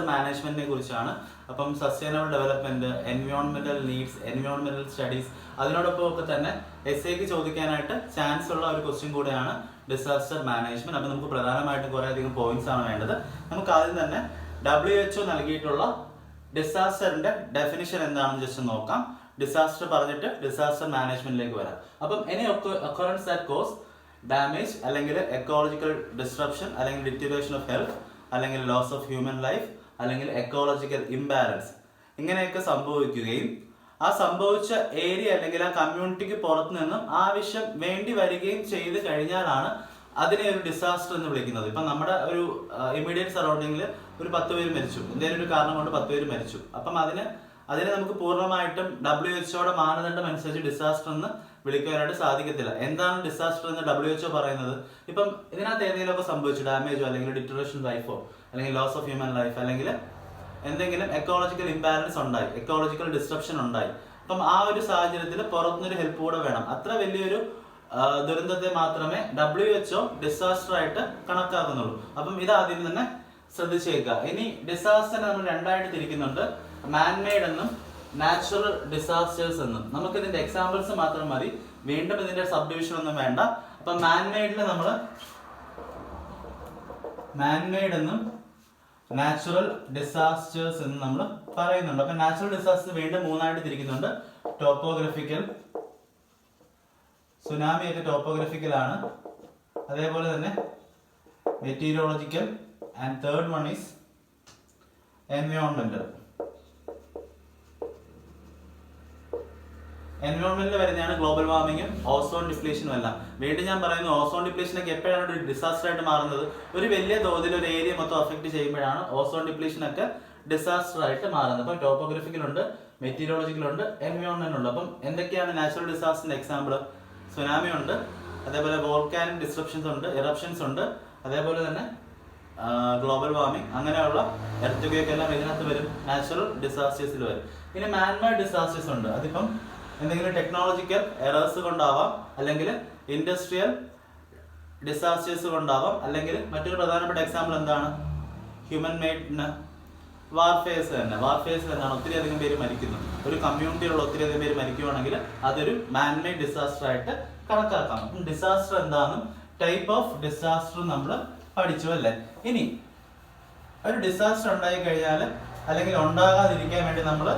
മാനേജ്മെന്റിനെ കുറിച്ചാണ്. അപ്പം സസ്റ്റൈനബിൾ ഡെവലപ്മെന്റ്, എൻവയോൺമെന്റൽ നീഡ്സ്, എൻവയോൺമെന്റൽ സ്റ്റഡീസ്, അതിനോടൊപ്പം ഒക്കെ തന്നെ എസ്സേക്ക് ചോദിക്കാനായിട്ട് ചാൻസ് ഉള്ള ഒരു ക്വസ്റ്റ്യൻ കൂടെയാണ് ഡിസാസ്റ്റർ മാനേജ്മെന്റ്. അപ്പം നമുക്ക് പ്രധാനമായിട്ടും കുറേ അധികം പോയിന്റ്സ് ആണ് വേണ്ടത്. നമുക്ക് ആദ്യം തന്നെ WHO നൽകിയിട്ടുള്ള ഡിസാസ്റ്ററിന്റെ ഡെഫിനിഷൻ എന്താണെന്ന് ജസ്റ്റ് നോക്കാം. ഡിസാസ്റ്റർ പറഞ്ഞിട്ട് ഡിസാസ്റ്റർ മാനേജ്മെന്റിലേക്ക് വരാം. അപ്പം any occurrence that cos damage, അല്ലെങ്കിൽ എക്കോളജിക്കൽ ഡിസ്ട്രപ്ഷൻ, അല്ലെങ്കിൽ ഡിറ്റീരിയേഷൻ ഓഫ് ഹെൽത്ത്, അല്ലെങ്കിൽ ലോസ് ഓഫ് ഹ്യൂമൻ ലൈഫ്, അല്ലെങ്കിൽ എക്കോളജിക്കൽ ഇംബാലൻസ്, ഇങ്ങനെയൊക്കെ സംഭവിക്കുകയും ആ സംഭവിച്ച ഏരിയ അല്ലെങ്കിൽ ആ കമ്മ്യൂണിറ്റിക്ക് പുറത്തു നിന്നും ആവശ്യം വേണ്ടി വരികയും ചെയ്ത് കഴിഞ്ഞാലാണ് അതിനെ ഒരു ഡിസാസ്റ്റർ എന്ന് വിളിക്കുന്നത്. ഇപ്പം നമ്മുടെ ഒരു ഇമ്മീഡിയറ്റ് സറൗണ്ടിങ്ങിൽ ഒരു 10 പേര് മരിച്ചു, എന്തെങ്കിലും ഒരു കാരണം കൊണ്ട് 10 പേര് മരിച്ചു. അപ്പം അതിനെ നമുക്ക് പൂർണ്ണമായിട്ടും WHO മാനദണ്ഡം അനുസരിച്ച് ഡിസാസ്റ്റർ എന്ന് വിളിക്കാനായിട്ട് സാധിക്കത്തില്ല. എന്താണ് ഡിസാസ്റ്റർ എന്ന് WHO പറയുന്നത്? ഇപ്പം ഇതിനകത്ത് ഏതെങ്കിലുമൊക്കെ സംഭവിച്ചു, ഡാമേജോ അല്ലെങ്കിൽ ഡിറ്ററേഷൻ ലൈഫോ, അല്ലെങ്കിൽ ലോസ് ഓഫ് ഹ്യൂമൻ ലൈഫ്, അല്ലെങ്കിൽ എന്തെങ്കിലും എക്കോളജിക്കൽ ഇംബാലൻസ് ഉണ്ടായി, എക്കോളജിക്കൽ ഡിസ്ട്രപ്ഷൻ ഉണ്ടായി. അപ്പം ആ ഒരു സാഹചര്യത്തിൽ പുറത്തുനിന്നൊരു ഹെൽപ്പ് കൂടെ വേണം. അത്ര വലിയൊരു ദുരന്തത്തെ മാത്രമേ WHO ഡിസാസ്റ്റർ ആയിട്ട് കണക്കാക്കുന്നുള്ളൂ. അപ്പം ഇതാദ്യം തന്നെ ശ്രദ്ധിച്ചേക്കുക. ഇനി ഡിസാസ്റ്ററിനെ നമ്മൾ രണ്ടായിട്ട് തിരിക്കുന്നുണ്ട്, മാൻമെയ്ഡ് എന്നും നാച്ചുറൽ ഡിസാസ്റ്റേഴ്സ് എന്നും. നമുക്ക് ഇതിന്റെ എക്സാമ്പിൾസ് മാത്രം മതി, വീണ്ടും ഇതിന്റെ സബ് ഡിവിഷൻ ഒന്നും വേണ്ട. അപ്പൊ മാൻമെയ്ഡിൽ നമ്മൾ മാൻമെയ്ഡ് എന്നും നാച്ചുറൽ ഡിസാസ്റ്റേഴ്സ് എന്നും നമ്മൾ പറയുന്നുണ്ട്. അപ്പൊ നാച്ചുറൽ ഡിസാസ്റ്റേഴ്സ് വീണ്ടും 3ആയിട്ട് തിരിക്കുന്നുണ്ട്. ടോപ്പോഗ്രഫിക്കൽ, സുനാമി ഒക്കെ ടോപ്പോഗ്രഫിക്കൽ ആണ്. അതേപോലെ തന്നെ meteorological, and third one is എൻവയോൺമെന്റൽ. എൻവയോൺമെന്റിൽ വരുന്നതാണ് ഗ്ലോബൽ വാർമിങ്ങും ഓസോൺ ഡിപ്ലീഷനും എല്ലാം. വീണ്ടും ഞാൻ പറയുന്നു, ഓസോൺ ഡിപ്ലീഷൻ ഒക്കെ എപ്പോഴാണ് ഒരു ഡിസാസ്റ്റർ ആയിട്ട് മാറുന്നത്? ഒരു വലിയ തോതിൽ ഒരു ഏരിയ മൊത്തം അഫക്ട് ചെയ്യുമ്പോഴാണ് ഓസോൺ ഡിപ്ലീഷൻ ഒക്കെ ഡിസാസ്റ്റർ ആയിട്ട് മാറുന്നത്. അപ്പം ടോപ്പോഗ്രഫിക്കലുണ്ട്, മെറ്റീരിയോളജിക്കലുണ്ട്, എൻവയോൺമെന്റ് ഉണ്ട്. അപ്പം എന്തൊക്കെയാണ് നാച്ചുറൽ ഡിസാസ്റ്ററിന്റെ എക്സാമ്പിൾ? സുനാമി ഉണ്ട്, അതേപോലെ വോൾക്കാനിക് ഡിസ്ട്രപ്ഷൻസ് ഉണ്ട്, ഇറപ്ഷൻസ് ഉണ്ട്, അതേപോലെ തന്നെ ഗ്ലോബൽ വാർമിംഗ്, അങ്ങനെയുള്ള എർത്ത് എല്ലാം ഇതിനകത്ത് വരും, നാച്ചുറൽ ഡിസാസ്റ്റേഴ്സിൽ വരും. പിന്നെ മാൻമെയ്ഡ് ഡിസാസ്റ്റേഴ്സ് ഉണ്ട്. അതിപ്പം എന്തെങ്കിലും ടെക്നോളജിക്കൽ എറേഴ്സ് കൊണ്ടാവാം, അല്ലെങ്കിൽ ഇൻഡസ്ട്രിയൽ ഡിസാസ്റ്റേഴ്സ് കൊണ്ടാവാം, അല്ലെങ്കിൽ മറ്റൊരു പ്രധാനപ്പെട്ട എക്സാമ്പിൾ എന്താണ്? ഹ്യൂമൻ മെയ്ഡ് വാർഫെയർസ് തന്നെ. വാർഫെയർസിൽ എന്താണ്? ഒത്തിരി അധികം പേര് മരിക്കുന്നു. ഒരു കമ്മ്യൂണിറ്റിയിലുള്ള ഒത്തിരി അധികം പേര് മരിക്കുകയാണെങ്കിൽ അതൊരു മാൻമെയ്ഡ് ഡിസാസ്റ്റർ ആയിട്ട് കണക്കാക്കാം. അപ്പം ഡിസാസ്റ്റർ എന്താണെന്നും ടൈപ്പ് ഓഫ് ഡിസാസ്റ്റർ നമ്മൾ പഠിച്ചു അല്ലേ. ഇനി ഒരു ഡിസാസ്റ്റർ ഉണ്ടായി കഴിഞ്ഞാൽ അല്ലെങ്കിൽ ഉണ്ടാകാതിരിക്കാൻ വേണ്ടി നമ്മൾ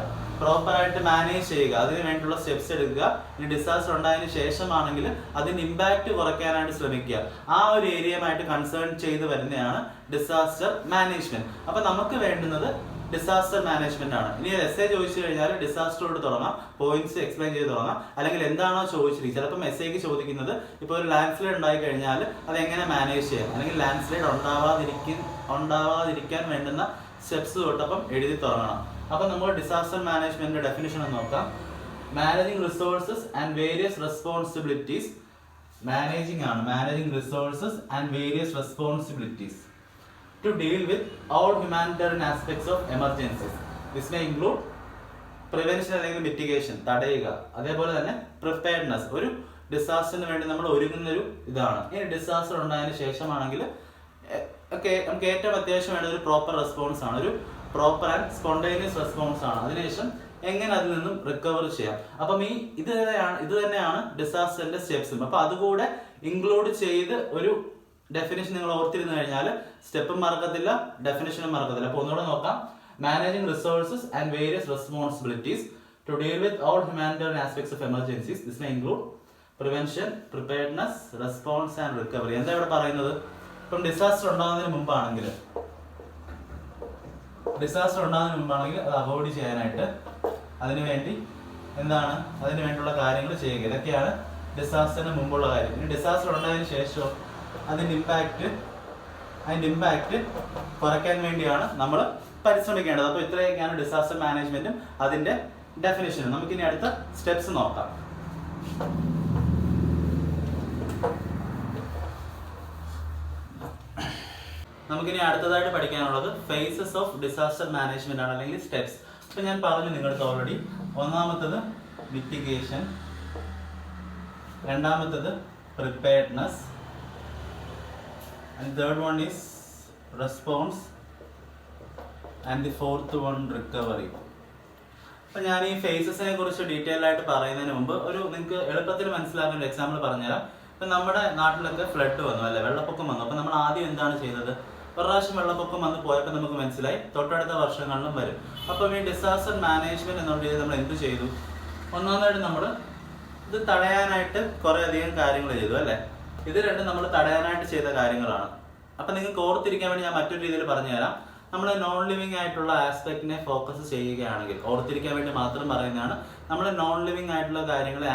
പ്രോപ്പറായിട്ട് മാനേജ് ചെയ്യുക, അതിന് വേണ്ടിയുള്ള സ്റ്റെപ്സ് എടുക്കുക. ഇനി ഡിസാസ്റ്റർ ഉണ്ടായതിനു ശേഷമാണെങ്കിൽ അതിന്റെ ഇമ്പാക്ട് കുറയ്ക്കാനായിട്ട് ശ്രമിക്കുക. ആ ഒരു ഏരിയയുമായിട്ട് കൺസേൺ ചെയ്ത് വരുന്നതാണ് ഡിസാസ്റ്റർ മാനേജ്മെന്റ്. അപ്പൊ നമുക്ക് വേണ്ടുന്നത് ഡിസാസ്റ്റർ മാനേജ്മെന്റ് ആണ്. ഇനി എസ്സേ ചോദിച്ചു കഴിഞ്ഞാൽ ഡിസാസ്റ്ററോട് തുടങ്ങാം, പോയിന്റ്സ് എക്സ്പ്ലെയിൻ ചെയ്ത് തുടങ്ങാം, അല്ലെങ്കിൽ എന്താണോ ചോദിച്ചിരിക്കുന്നത്. ചിലപ്പോൾ എസ്സേക്ക് ചോദിക്കുന്നത് ഇപ്പോൾ ഒരു ലാൻഡ് സ്ലൈഡ് ഉണ്ടായി കഴിഞ്ഞാൽ അത് എങ്ങനെ മാനേജ് ചെയ്യാം, അല്ലെങ്കിൽ ലാൻഡ് സ്ലൈഡ് ഉണ്ടാവാതിരിക്കാൻ വേണ്ടുന്ന സ്റ്റെപ്സ് തൊട്ടപ്പം എഴുതി തുടങ്ങണം. അപ്പൊ നമ്മൾ ഡിസാസ്റ്റർ മാനേജ്മെന്റിന്റെ ഡെഫിനിഷൻ ഒന്ന് നോക്കാം. Managing resources and various responsibilities. Managing resources and various responsibilities to deal with all humanitarian aspects of emergencies. This may include prevention അല്ലെങ്കിൽ mitigation, തടയുക, അതേപോലെ തന്നെ preparedness, ഒരു ഡിസാസ്റ്ററിന് വേണ്ടി നമ്മൾ ഒരുങ്ങുന്ന ഒരു ഇതാണ്. ഇനി ഡിസാസ്റ്റർ ഉണ്ടായതിനു ശേഷമാണെങ്കിൽ നമുക്ക് ഏറ്റവും അത്യാവശ്യം വേണ്ട ഒരു പ്രോപ്പർ റെസ്പോൺസ് ആണ്, ഒരു പ്രോപ്പർ ആൻഡ് സ്പോണ്ടേനിയസ് റെസ്പോൺസ് ആണ്. അതിനുശേഷം എങ്ങനെ അതിൽ നിന്നും റിക്കവർ ചെയ്യാം. അപ്പം ഇത് തന്നെയാണ് ഡിസാസ്റ്ററിന്റെ സ്റ്റെപ്സും. അപ്പൊ അതുകൂടെ ഇൻക്ലൂഡ് ചെയ്ത് ഒരു ഡെഫിനിഷൻ നിങ്ങൾ ഓർത്തിരുന്നു കഴിഞ്ഞാൽ സ്റ്റെപ്പും മറക്കത്തില്ല, ഡെഫിനിഷനും മറക്കത്തില്ല. അപ്പൊ ഒന്നുകൂടെ നോക്കാം. Managing resources and various responsibilities to deal with all humanitarian aspects of emergencies. This may include prevention, preparedness, response and recovery. എന്താ ഇവിടെ പറയുന്നത്? ഇപ്പം ഡിസാസ്റ്റർ ഉണ്ടാകുന്നതിന് മുമ്പാണെങ്കിൽ അത് അവോയ്ഡ് ചെയ്യാനായിട്ട് അതിനുവേണ്ടി അതിനു വേണ്ടിയുള്ള കാര്യങ്ങൾ ചെയ്യുക. ഇതൊക്കെയാണ് ഡിസാസ്റ്ററിന് മുമ്പുള്ള കാര്യം. ഇനി ഡിസാസ്റ്റർ ഉണ്ടായതിനു ശേഷം അതിന്റെ ഇമ്പാക്ട് കുറയ്ക്കാൻ വേണ്ടിയാണ് നമ്മൾ പരിശ്രമിക്കേണ്ടത്. അപ്പോൾ ഇത്രയൊക്കെയാണ് ഡിസാസ്റ്റർ മാനേജ്മെന്റും അതിന്റെ ഡെഫിനിഷനും. നമുക്കിനി അടുത്ത സ്റ്റെപ്സ് നോക്കാം. നമുക്കിനി അടുത്തതായിട്ട് പഠിക്കാനുള്ളത് ഫേസസ് ഓഫ് ഡിസാസ്റ്റർ മാനേജ്മെന്റ് ആണ്, അല്ലെങ്കിൽ സ്റ്റെപ്സ്. അപ്പൊ ഞാൻ പറഞ്ഞു നിങ്ങൾക്ക് ഓൾറെഡി. ഒന്നാമത്തത് മിറ്റിഗേഷൻ, രണ്ടാമത്തത് preparedness, and third one is response, and the fourth one recovery. അപ്പൊ ഞാൻ ഈ ഫേസസിനെ കുറിച്ച് ഡീറ്റെയിൽ ആയിട്ട് പറയുന്നതിന് മുമ്പ് നിങ്ങൾക്ക് എളുപ്പത്തിൽ മനസ്സിലാക്കുന്ന ഒരു എക്സാമ്പിൾ പറഞ്ഞുതരാം. ഇപ്പൊ നമ്മുടെ നാട്ടിലൊക്കെ ഫ്ലഡ് വന്നു അല്ലെ, വെള്ളപ്പൊക്കം വന്നു. അപ്പൊ നമ്മൾ ആദ്യം എന്താണ് ചെയ്തത്? ഒരു പ്രാവശ്യം വെള്ളപ്പൊക്കം വന്ന് പോയപ്പോൾ നമുക്ക് മനസ്സിലായി തൊട്ടടുത്ത വർഷങ്ങളിലും വരും. അപ്പം ഈ ഡിസാസ്റ്റർ മാനേജ്മെന്റ് എന്നുള്ള രീതിയിൽ നമ്മൾ എന്ത് ചെയ്തു? ഒന്നാമതായിട്ട് നമ്മൾ ഇത് തടയാനായിട്ട് കുറെ അധികം കാര്യങ്ങൾ ചെയ്തു അല്ലെ. ഇത് രണ്ടും നമ്മൾ തടയാനായിട്ട് ചെയ്ത കാര്യങ്ങളാണ്. അപ്പൊ നിങ്ങൾക്ക് ഓർത്തിരിക്കാൻ വേണ്ടി ഞാൻ മറ്റൊരു രീതിയിൽ പറഞ്ഞുതരാം. നമ്മൾ നോൺ ലിവിങ് ആയിട്ടുള്ള ആസ്പെക്റ്റിനെ ഫോക്കസ് ചെയ്യുകയാണെങ്കിൽ, ഓർത്തിരിക്കാൻ വേണ്ടി മാത്രം പറയുന്നതാണ്, നമ്മൾ നോൺ ലിവിങ് ആയിട്ടുള്ള കാര്യങ്ങളെ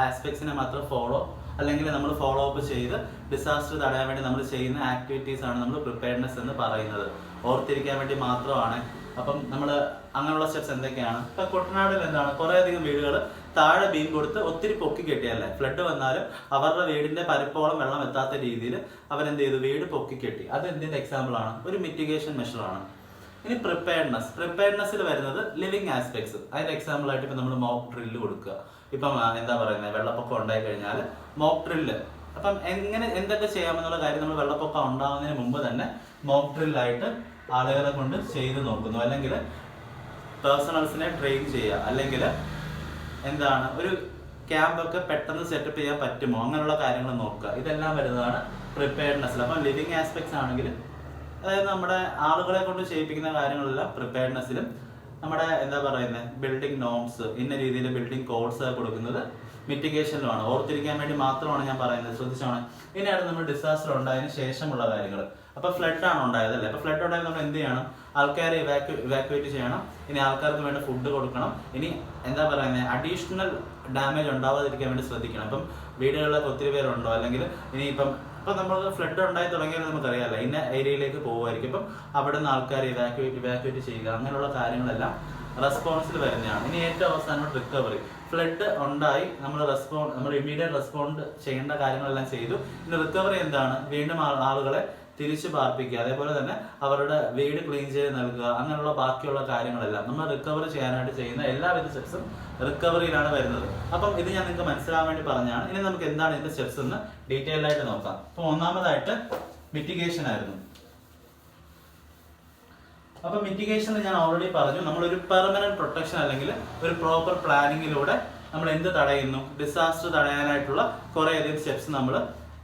ആസ്പെക്ട്സിനെ മാത്രം അല്ലെങ്കിൽ നമ്മൾ ഫോളോ അപ്പ് ചെയ്ത് ഡിസാസ്റ്റർ തടയാൻ വേണ്ടി നമ്മൾ ചെയ്യുന്ന ആക്ടിവിറ്റീസ് ആണ് നമ്മൾ പ്രിപ്പയർനെസ് എന്ന് പറയുന്നത്. ഓർത്തിരിക്കാൻ വേണ്ടി മാത്രമാണ്. അപ്പം നമ്മൾ അങ്ങനെയുള്ള സ്റ്റെപ്സ് എന്തൊക്കെയാണ്? ഇപ്പൊ കുട്ടനാടിൽ എന്താണ്, കുറെ അധികം വീടുകൾ താഴെ ബീം കൊടുത്ത് ഒത്തിരി പൊക്കി കെട്ടിയല്ലേ. ഫ്ലഡ് വന്നാലും അവരുടെ വീടിന്റെ പരപ്പോളം വെള്ളം എത്താത്ത രീതിയിൽ അവരെന്ത് ചെയ്തു? വീട് പൊക്കി കെട്ടി. അത് എന്തിന്റെ എക്സാമ്പിൾ ആണ്? ഒരു മിറ്റിഗേഷൻ മെഷർ ആണ്. ഇനി പ്രിപ്പയർനെസ്സിൽ വരുന്നത് ലിവിങ് ആസ്പെക്ട്സ്. അതിന്റെ എക്സാമ്പിൾ ആയിട്ട് ഇപ്പൊ നമ്മൾ മോക്ക് ഡ്രില്ല് കൊടുക്കുക. ഇപ്പം എന്താ പറയുന്നത്, വെള്ളപ്പൊക്കം ഉണ്ടായി കഴിഞ്ഞാൽ മോക്ക് ഡ്രില്ല്. അപ്പം എന്തൊക്കെ ചെയ്യാമെന്നുള്ള കാര്യം നമ്മൾ വെള്ളപ്പൊക്കം ഉണ്ടാകുന്നതിന് മുമ്പ് തന്നെ മോക്ക് ഡ്രില്ലായിട്ട് ആളുകളെ കൊണ്ട് ചെയ്ത് നോക്കുന്നു. അല്ലെങ്കിൽ പേഴ്സണൽസിനെ ട്രെയിൻ ചെയ്യുക, അല്ലെങ്കിൽ എന്താണ് ഒരു ക്യാമ്പൊക്കെ പെട്ടെന്ന് സെറ്റപ്പ് ചെയ്യാൻ പറ്റുമോ, അങ്ങനെയുള്ള കാര്യങ്ങൾ നോക്കുക. ഇതെല്ലാം വരുന്നതാണ് പ്രിപ്പയർനെസ്സിൽ. അപ്പം ലിവിങ് ആസ്പെക്ട്സ് ആണെങ്കിൽ, അതായത് നമ്മുടെ ആളുകളെ കൊണ്ട് ചെയ്യിപ്പിക്കുന്ന കാര്യങ്ങളെല്ലാം പ്രിപ്പയർനെസ്സിലും, നമ്മുടെ എന്താ പറയുന്നത് ബിൽഡിംഗ് നോംസ്, ഇന്ന രീതിയിൽ ബിൽഡിംഗ് കോഡ്സ് കൊടുക്കുന്നത് മിറ്റിഗേഷനിലുമാണ്. ഓർത്തിരിക്കാൻ വേണ്ടി മാത്രമാണ് ഞാൻ പറയുന്നത്, ശ്രദ്ധിച്ചാണ്. ഇനിയാണ് നമ്മൾ ഡിസാസ്റ്റർ ഉണ്ടായതിനു ശേഷമുള്ള കാര്യങ്ങൾ. അപ്പൊ ഫ്ലഡ് ആണ് ഉണ്ടായതല്ലേ. അപ്പൊ ഫ്ലഡ് ഉണ്ടായത് നമ്മൾ എന്ത് ചെയ്യണം? ആൾക്കാരെ ഇവാക്യുവേറ്റ് ചെയ്യണം. ഇനി ആൾക്കാർക്ക് വേണ്ട ഫുഡ് കൊടുക്കണം. ഇനി എന്താ പറയുന്നത് അഡീഷണൽ ഡാമേജ് ഉണ്ടാവാതിരിക്കാൻ വേണ്ടി ശ്രദ്ധിക്കണം. ഇപ്പം വീടുകളിലൊക്കെ ഒത്തിരി പേരുണ്ടോ, അല്ലെങ്കിൽ ഇനിയിപ്പം നമ്മൾ ഫ്ലഡ് ഉണ്ടായി തുടങ്ങിയാൽ നമുക്കറിയാമല്ലോ ഇന്ന ഏരിയയിലേക്ക് പോകുമായിരിക്കും. അപ്പം അവിടെ നിന്ന് ആൾക്കാരെ ഇവാക്യുവേറ്റ് ചെയ്യുക, അങ്ങനെയുള്ള കാര്യങ്ങളെല്ലാം റെസ്പോൺസിൽ വരുന്നതാണ്. ഇനി ഏറ്റവും അവസാനം റിക്കവറി. ഫ്ലഡ് ഉണ്ടായി നമ്മൾ ഇമ്മീഡിയറ്റ് റെസ്പോണ്ട് ചെയ്യേണ്ട കാര്യങ്ങളെല്ലാം ചെയ്തു. ഇനി റിക്കവറി എന്താണ്? വീണ്ടും ആളുകളെ തിരിച്ചു പാർപ്പിക്കുക, അതേപോലെ തന്നെ അവരുടെ വീട് ക്ലീൻ ചെയ്ത് നൽകുക, അങ്ങനെയുള്ള ബാക്കിയുള്ള കാര്യങ്ങളെല്ലാം നമ്മൾ റിക്കവർ ചെയ്യാനായിട്ട് ചെയ്യുന്ന എല്ലാവിധ സ്റ്റെപ്സും റിക്കവറിയിലാണ് വരുന്നത്. അപ്പം ഇത് ഞാൻ നിങ്ങൾക്ക് മനസ്സിലാവാൻ വേണ്ടി പറഞ്ഞാണ്. ഇനി നമുക്ക് എന്താണ് ഇതിന്റെ സ്റ്റെപ്സ് എന്ന് ഡീറ്റെയിൽ ആയിട്ട് നോക്കാം. അപ്പൊ ഒന്നാമതായിട്ട് മിറ്റിഗേഷൻ ആയിരുന്നു. അപ്പൊ മിറ്റിഗേഷനിൽ ഞാൻ ഓൾറെഡി പറഞ്ഞു, നമ്മളൊരു പെർമനന്റ് പ്രൊട്ടക്ഷൻ അല്ലെങ്കിൽ ഒരു പ്രോപ്പർ പ്ലാനിങ്ങിലൂടെ നമ്മൾ എന്ത് തടയുന്നു? ഡിസാസ്റ്റർ തടയാനായിട്ടുള്ള കുറെ അധികം സ്റ്റെപ്സ് നമ്മൾ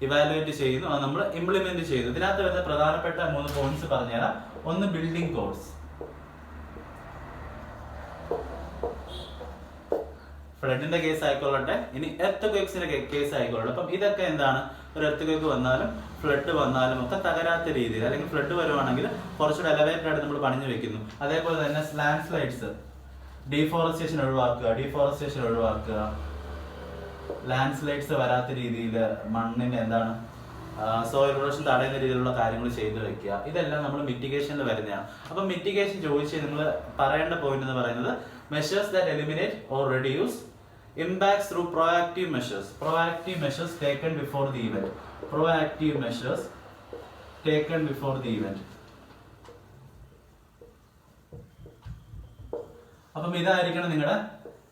ഇവാലുവേറ്റ് ചെയ്യുന്നു, അത് നമ്മൾ ഇംപ്ലിമെന്റ് ചെയ്യുന്നു. ഇതിനകത്ത് വരുന്ന പ്രധാനപ്പെട്ട 3 പോയിന്റ്സ് പറഞ്ഞുതരാം. ഒന്ന് ബിൽഡിംഗ് കോഡ്സ്, ഫ്ലഡിന്റെ കേസ് ആയിക്കൊള്ളട്ടെ, ഇനി എർത്ത് കേസ് ആയിക്കൊള്ളട്ടെ. അപ്പം ഇതൊക്കെ എന്താണ്? ഒരു എർത്ത് ക്വേക്ക് വന്നാലും ഫ്ലഡ് വന്നാലും ഒക്കെ തകരാത്ത രീതിയിൽ, അല്ലെങ്കിൽ ഫ്ലഡ് വരുവാണെങ്കിൽ കുറച്ചുകൂടെ എലവേറ്റഡ് ആയിട്ട് നമ്മൾ പണിഞ്ഞു വെക്കുന്നു. അതേപോലെ തന്നെ ലാൻഡ് സ്ലൈഡ്സ്, ഡീഫോറസ്റ്റേഷൻ ഒഴിവാക്കുക, ലാൻഡ് സ്ലൈഡ്സ് വരാത്ത രീതിയിൽ മണ്ണിന് എന്താണ് സോയിൽ ഇറോഷൻ തടയുന്ന രീതിയിലുള്ള കാര്യങ്ങൾ ചെയ്തു വെക്കുക. ഇതെല്ലാം നമ്മൾ മിറ്റിഗേഷനിൽ വരുന്നതാണ്. അപ്പം മിറ്റിഗേഷൻ ചോദിച്ച് നിങ്ങൾ പറയേണ്ട പോയിന്റ് എന്ന് പറയുന്നത് measures that eliminate or reduce impacts through proactive measures taken before the event. അപ്പം ഇതായിരിക്കണം നിങ്ങളുടെ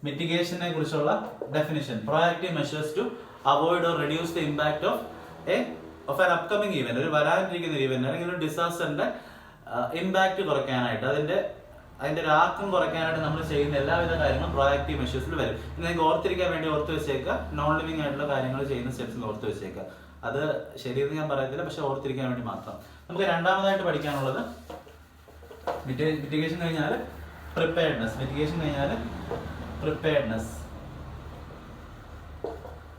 മിറ്റിഗേഷനെ കുറിച്ചുള്ള definition. proactive measures to avoid or reduce the impact of an upcoming event, ഒരു വരാനിരിക്കുന്ന ഈവന്റ് അല്ലെങ്കിൽ ഒരു ഡിസാസ്റ്ററിന്റെ ഇമ്പാക്ട് കുറയ്ക്കാനായിട്ട്, അതിന്റെ ഒരു ആക്കം കുറയ്ക്കാനായിട്ട് നമ്മൾ ചെയ്യുന്ന എല്ലാവിധ കാര്യങ്ങളും പ്രോആക്റ്റീവ് മെഷേഴ്സിൽ വരും. ഇനി നിങ്ങൾക്ക് ഓർത്തിരിക്കാൻ വേണ്ടി ഓർത്ത് വെച്ചേക്കുക, നോൺ ലിവിങ് ആയിട്ടുള്ള കാര്യങ്ങൾ ചെയ്യുന്ന സ്റ്റെപ്സിൽ ഓർത്ത് വെച്ചേക്കുക. അത് ശരിയെന്ന് ഞാൻ പറയത്തില്ല, പക്ഷെ ഓർത്തിരിക്കാൻ വേണ്ടി മാത്രം. നമുക്ക് രണ്ടാമതായിട്ട് പഠിക്കാനുള്ളത് മിറ്റിഗേഷൻ കഴിഞ്ഞാൽ പ്രിപ്പയർഡ്നെസ്.